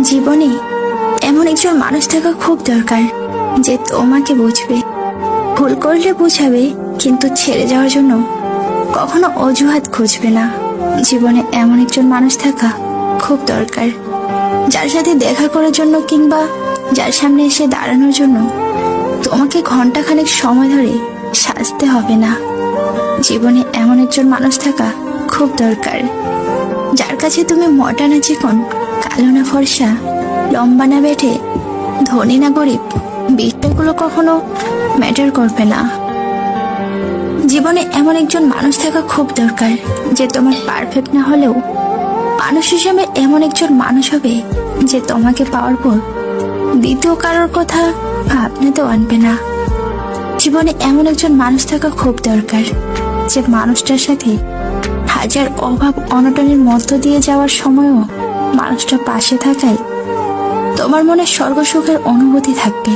জীবনে এমন একজন মানুষ থাকা খুব দরকার যে তোমাকে বুঝবে, ভুল করলে বুঝাবে, কিন্তু ছেড়ে যাওয়ার জন্য কখনো অজুহাত খুঁজবে না। জীবনে এমন একজন মানুষ থাকা খুব দরকার যার সাথে দেখা করার জন্য কিংবা যার সামনে এসে দাঁড়ানোর জন্য তোমাকে ঘন্টাখানেক সময় ধরে সাজতে হবে না। জীবনে এমন একজন মানুষ থাকা খুব দরকার যার কাছে তুমি মোটা না চিকন, কালো না ফর্সা, লম্বা না বেঠে, ধনী না গরিব, বিষয়গুলো কখনো ম্যাটার করবে না। জীবনে এমন একজন মানুষ থাকা খুব দরকার যে তোমার পারফেক্ট না হলেও মানুষ হিসেবে এমন একজন মানুষ হবে যে তোমাকে পাওয়ার পর দ্বিতীয় কারোর কথা ভাবনাতেও আনবে না। জীবনে এমন একজন মানুষ থাকা খুব দরকার যে মানুষটার সাথে হাজার অভাব অনটনের মধ্য দিয়ে যাওয়ার সময়ও মানুষটা পাশে থাকায় তোমার মনে স্বর্গ সুখের অনুভূতি থাকবে।